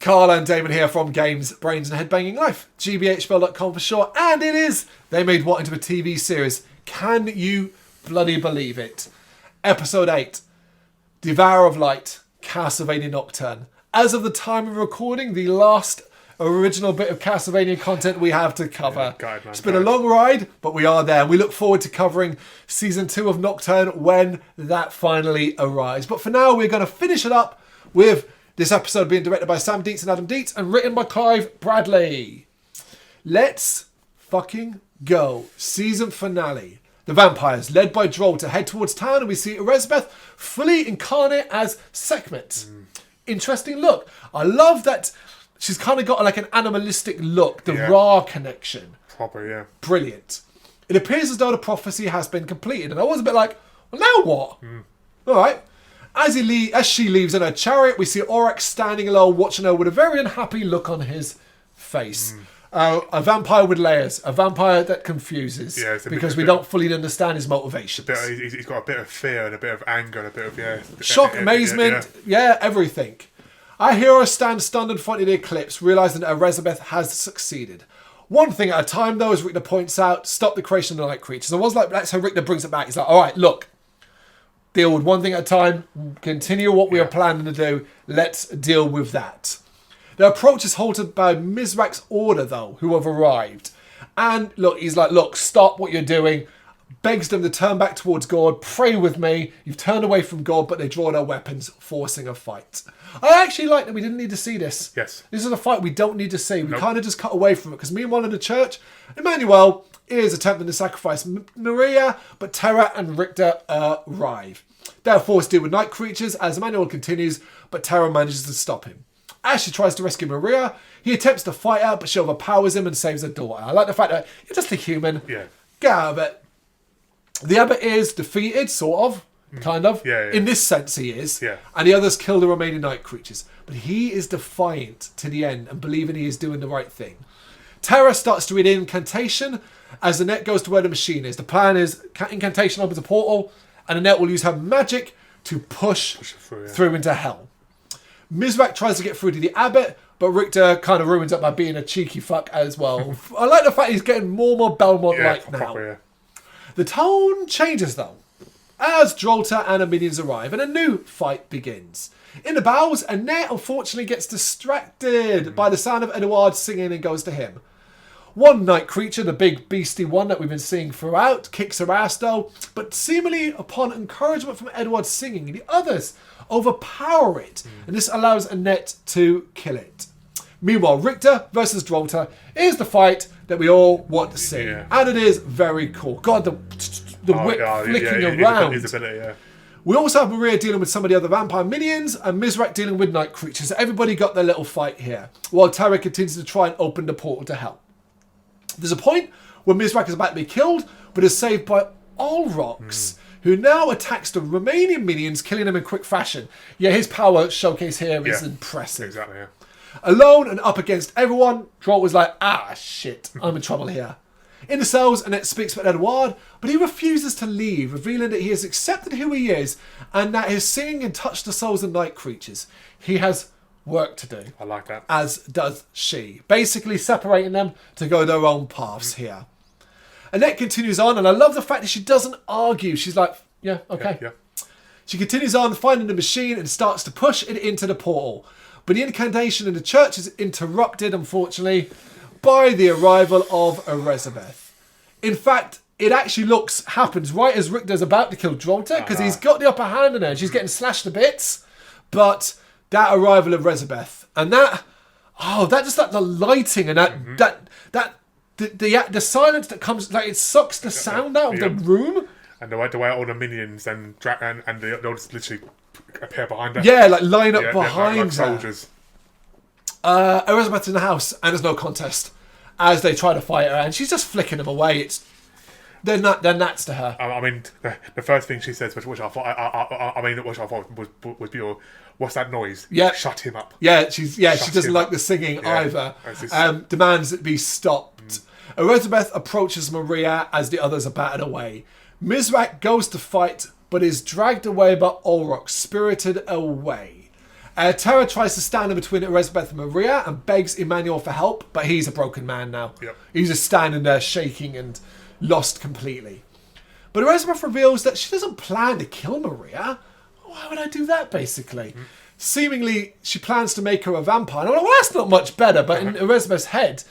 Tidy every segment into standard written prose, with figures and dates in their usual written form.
Carl and Damon here from Brrraains A Head-Banging Life. gbhblofficial for short. And it is. They made what into a TV series. Can you bloody believe it? Episode 8. Devourer of Light. Castlevania Nocturne. As of the time of recording, the last original bit of Castlevania content we have to cover. It's been a long ride, but we are there. We look forward to covering Season 2 of Nocturne when that finally arrives. But for now, we're going to finish it up with this episode being directed by Sam Dietz and Adam Dietz and written by Clive Bradley. Let's fucking go. Season finale. The vampires, led by Drolta, head towards town and we see Elizabeth fully incarnate as Sekhmet. Interesting look. I love that she's kind of got like an animalistic look. The Ra connection. Proper, yeah. Brilliant. It appears as though the prophecy has been completed. And I was a bit like, well, now what? All right. As she leaves in her chariot, we see Aurochs standing alone, watching her with a very unhappy look on his face. A vampire with layers. A vampire that confuses. Yeah, because we don't fully understand his motivations. He's got a bit of fear and a bit of anger and a bit of, shock, amazement, everything. Our heroes stand stunned in front of the eclipse, realising that Elizabeth has succeeded. One thing at a time, though, as Richter points out, stop the creation of the night creatures. I was like, that's how Richter brings it back. He's like, all right, look. Deal with one thing at a time. Continue what we are planning to do. Let's deal with that. Their approach is halted by Mizrak's order, though, who have arrived. And look, he's like, look, stop what you're doing. Begs them to turn back towards God. Pray with me. You've turned away from God, but they draw their weapons, forcing a fight. I actually like that we didn't need to see this. Yes. This is a fight we don't need to see. We kind of just cut away from it. Because meanwhile in the church, Emmanuel is attempting to sacrifice Maria, but Terra and Richter arrive. They're forced to deal with night creatures as Emmanuel continues, but Terra manages to stop him. As she tries to rescue Maria, he attempts to fight her, but she overpowers him and saves her daughter. I like the fact that you're just a human. Yeah. Get out of it. The abbot is defeated, sort of, kind of. Yeah. In this sense, he is. Yeah. And the others kill the remaining night creatures. But he is defiant to the end and believing he is doing the right thing. Terra starts to read incantation as the net goes to where the machine is. The plan is incantation opens a portal and the net will use her magic to push through into hell. Mizrak tries to get through to the abbot, but Richter kind of ruins it by being a cheeky fuck as well. I like the fact he's getting more and more Belmont-like now. Proper. The tone changes, though, as Drolta and her minions arrive and a new fight begins. In the bowels, Annette unfortunately gets distracted by the sound of Edouard singing and goes to him. One night creature, the big beastie one that we've been seeing throughout, kicks her ass though, but seemingly upon encouragement from Edouard's singing, the others overpower it, and this allows Annette to kill it. Meanwhile, Richter versus Drolta is the fight that we all want to see, and it is very cool. God, the whip flicking around. His ability, We also have Maria dealing with some of the other vampire minions and Mizrak dealing with night creatures. So everybody got their little fight here, while Terra continues to try and open the portal to hell. There's a point where Mizrak is about to be killed, but is saved by Aurochs, who now attacks the remaining minions, killing them in quick fashion. Yeah, his power showcase here is impressive. Exactly, Alone and up against everyone, Drolt was like, shit, I'm in trouble here. In the cells, Annette speaks with Edouard, but he refuses to leave, revealing that he has accepted who he is and that his singing can touch the souls of night creatures. He has work to do. I like that. As does she. Basically separating them to go their own paths here. Annette continues on, and I love the fact that she doesn't argue. She's like, yeah, okay. Yeah. She continues on, finding the machine, and starts to push it into the portal. But the incantation in the church is interrupted, unfortunately, by the arrival of Elizabeth. In fact, it actually happens right as Richter's about to kill Drolta, because he's got the upper hand on her, and she's getting slashed to bits. But that arrival of Elizabeth, and that just like the lighting and the silence that comes, like it sucks the sound out of the room. And the way all the minions and they'll just literally appear behind her. Yeah, like line up behind like her. Soldiers. Elizabeth's in the house, and there's no contest as they try to fight her, and she's just flicking them away. They're nuts to her. I mean, the first thing she says, which I thought was beautiful. What's that noise? Yeah, shut him up. Yeah, she doesn't like the singing either. Demands it be stopped. Elizabeth approaches Maria as the others are battered away. Mizrak goes to fight, but is dragged away by Aurochs, spirited away. Terra tries to stand in between Elizabeth and Maria and begs Emmanuel for help, but he's a broken man now. Yep. He's just standing there shaking and lost completely. But Elizabeth reveals that she doesn't plan to kill Maria. Why would I do that, basically? Seemingly, she plans to make her a vampire. And I'm like, well, that's not much better, but in Elizabeth's head,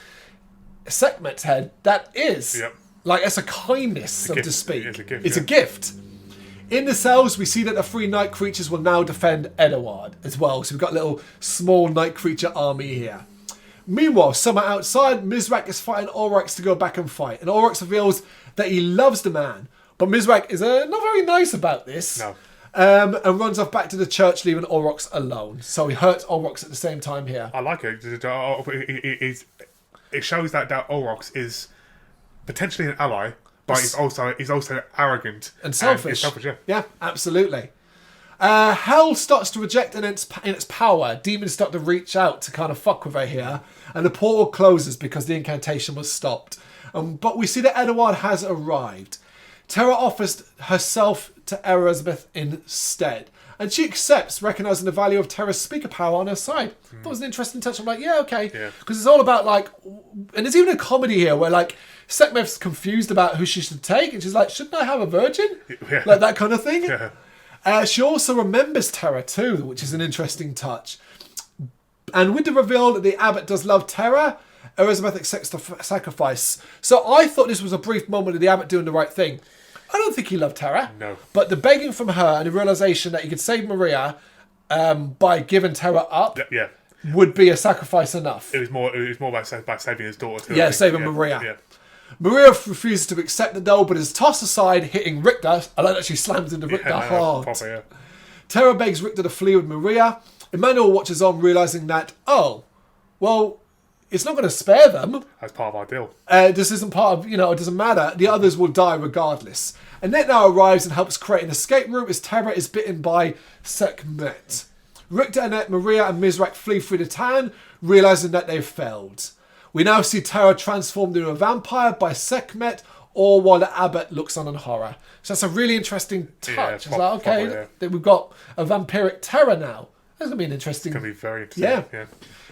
Sekhmet's head, that is. Yep. Like, it's a kindness, so to speak. It's a gift. In the cells, we see that the 3 night creatures will now defend Edward as well. So we've got a little small night creature army here. Meanwhile, somewhere outside, Mizrak is fighting Ulrich to go back and fight. And Ulrich reveals that he loves the man. But Mizrak is not very nice about this. No. And runs off back to the church, leaving Ulrich alone. So he hurts Ulrich at the same time here. I like it. It shows that Ulrich is potentially an ally, but he's also arrogant and selfish. Yeah. Yeah, absolutely. Hell starts to reject in its power. Demons start to reach out to kind of fuck with her here. And the portal closes because the incantation was stopped. But we see that Edward has arrived. Terra offers herself to Elizabeth instead. And she accepts, recognising the value of Terra's speaker power on her side. That was an interesting touch. I'm like, yeah, okay. Because it's all about, like... And there's even a comedy here where, like, Sekhmet's confused about who she should take. And she's like, shouldn't I have a virgin? Yeah. Like that kind of thing. Yeah. She also remembers Terra too, which is an interesting touch. And with the reveal that the abbot does love Terra, Elizabeth accepts the sacrifice. So I thought this was a brief moment of the abbot doing the right thing. I don't think he loved Terra. No. But the begging from her and the realisation that he could save Maria by giving Terra up would be a sacrifice enough. It was more about saving his daughter too. Yeah, saving Maria. Yeah. Maria refuses to accept the doll, but is tossed aside, hitting Richter. I like that she slams into Richter hard. Proper, Terra begs Richter to flee with Maria. Emmanuel watches on, realising that, it's not going to spare them. That's part of our deal. This isn't part of, it doesn't matter. The others will die regardless. Annette now arrives and helps create an escape route as Terra is bitten by Sekhmet. Richter, Annette, Maria and Mizrak flee through the town, realising that they've failed. We now see Terra transformed into a vampire by Sekhmet, all while the abbot looks on in horror. So that's a really interesting touch. It's like, okay, we've got a vampiric Terra now. That's going to be an interesting... It's going to be very interesting. Yeah.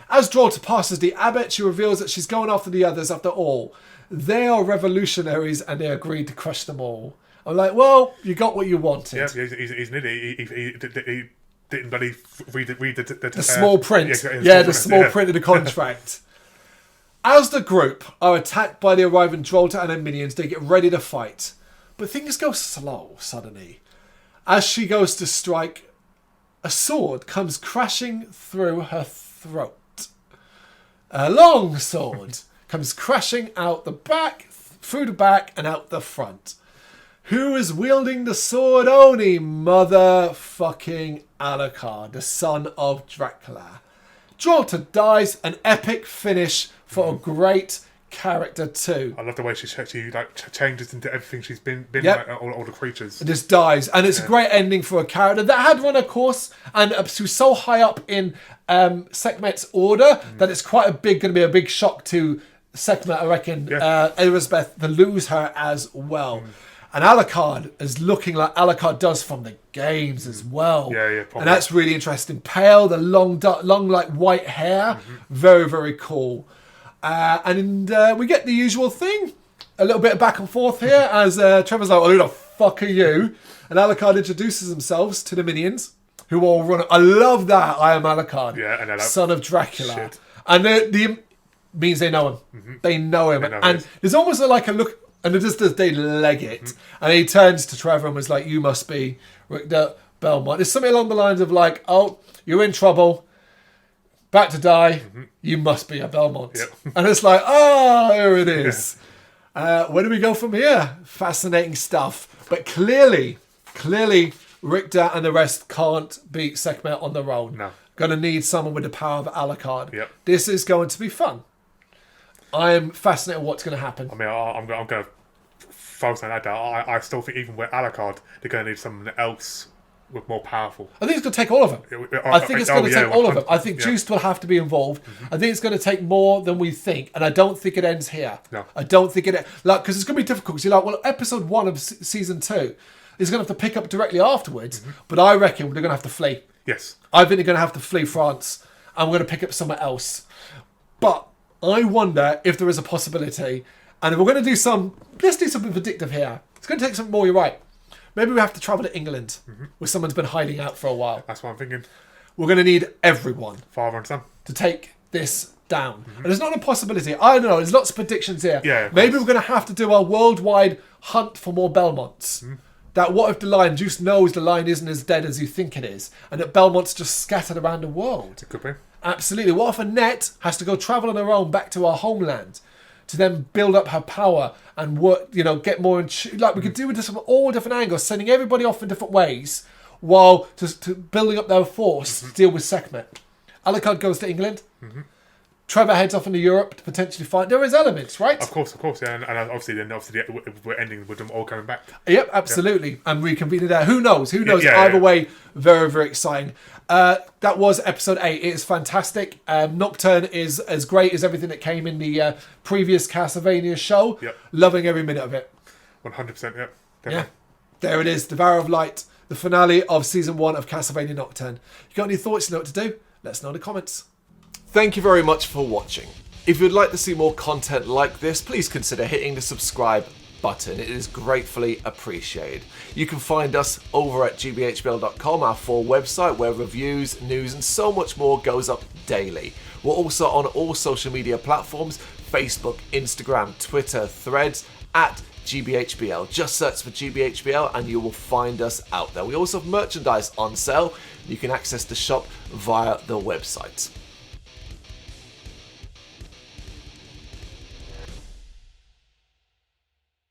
As Drolta passes the abbot, she reveals that she's going after the others after all. They are revolutionaries and they agreed to crush them all. I'm like, well, you got what you wanted. Yeah, he's an idiot. He didn't bloody read the small print. The small print of the contract. As the group are attacked by the arriving Drolta and her minions, they get ready to fight. But things go slow suddenly. As she goes to strike, a sword comes crashing through her throat. A long sword comes crashing out the back, through the back and out the front. Who is wielding the sword? Only motherfucking Alucard, the son of Dracula. Drolta dies, an epic finish for a great character too. I love the way she changes into everything she's been all the creatures. It just dies, and it's a great ending for a character that had run a course, and she was so high up in Sekhmet's order that it's going to be a big shock to Sekhmet, I reckon. Elizabeth to lose her as well. And Alucard is looking like Alucard does from the games as well. Yeah, and that's really interesting. Pale, the long like white hair, very, very cool. And we get the usual thing. A little bit of back and forth here as Trevor's like, well, who the fuck are you? And Alucard introduces themselves to the minions who all run. I love that. I am Alucard, son of Dracula. Shit. And the means they know him. They know him. And there's almost like a look, and they leg it. And he turns to Trevor and was like, you must be Richter Belmont. There's something along the lines of like, oh, you're in trouble. About to die, you must be a Belmont. And it's like, here it is. Where do we go from here? Fascinating stuff. But clearly, Richter and the rest can't beat Sekhmet on their own. No. Going to need someone with the power of Alucard. This is going to be fun. I am fascinated with what's going to happen. I mean, I'm going to focus on that. I still think even with Alucard, they're going to need someone else with more powerful. I think it's going to take all of them. I think it's going to take all of them. I think Juiced will have to be involved. I think it's going to take more than we think, and I don't think it ends here. No, I don't think it because it's going to be difficult. Because you're like, well, episode 1 of season 2 is going to have to pick up directly afterwards. But I reckon they're going to have to flee. Yes. I think they're going to have to flee France. I'm going to pick up somewhere else. But I wonder if there is a possibility. And if we're going to do let's do something predictive here. It's going to take something more, you're right. Maybe we have to travel to England, where someone's been hiding out for a while. That's what I'm thinking. We're going to need everyone Father and son. to take this down. And there's not a possibility. I don't know. There's lots of predictions here. Yeah, Maybe we're going to have to do our worldwide hunt for more Belmonts. That what if the lion just knows the lion isn't as dead as you think it is, and that Belmont's just scattered around the world? It could be. Absolutely. What if Annette has to go travel on her own back to our homeland to then build up her power and work, get more like we could do this from all different angles, sending everybody off in different ways while to building up their force to deal with Sekhmet. Alucard goes to England. Trevor heads off into Europe to potentially find... There is elements, right? Of course, yeah. And obviously we're ending with them all coming back. Yep, absolutely. Yep. And reconvening there. Who knows? Yeah, Either way, very, very exciting. That was episode 8. It is fantastic. Nocturne is as great as everything that came in the previous Castlevania show. Yep. Loving every minute of it. 100%, yep. Definitely. Yeah. There it is. Devourer of Light. The finale of Season 1 of Castlevania Nocturne. You got any thoughts? You know what to do? Let us know in the comments. Thank you very much for watching. If you'd like to see more content like this, please consider hitting the subscribe button. It is gratefully appreciated. You can find us over at gbhbl.com, our full website, where reviews, news, and so much more goes up daily. We're also on all social media platforms: Facebook, Instagram, Twitter, Threads, at GBHBL. Just search for GBHBL and you will find us out there. We also have merchandise on sale. You can access the shop via the website.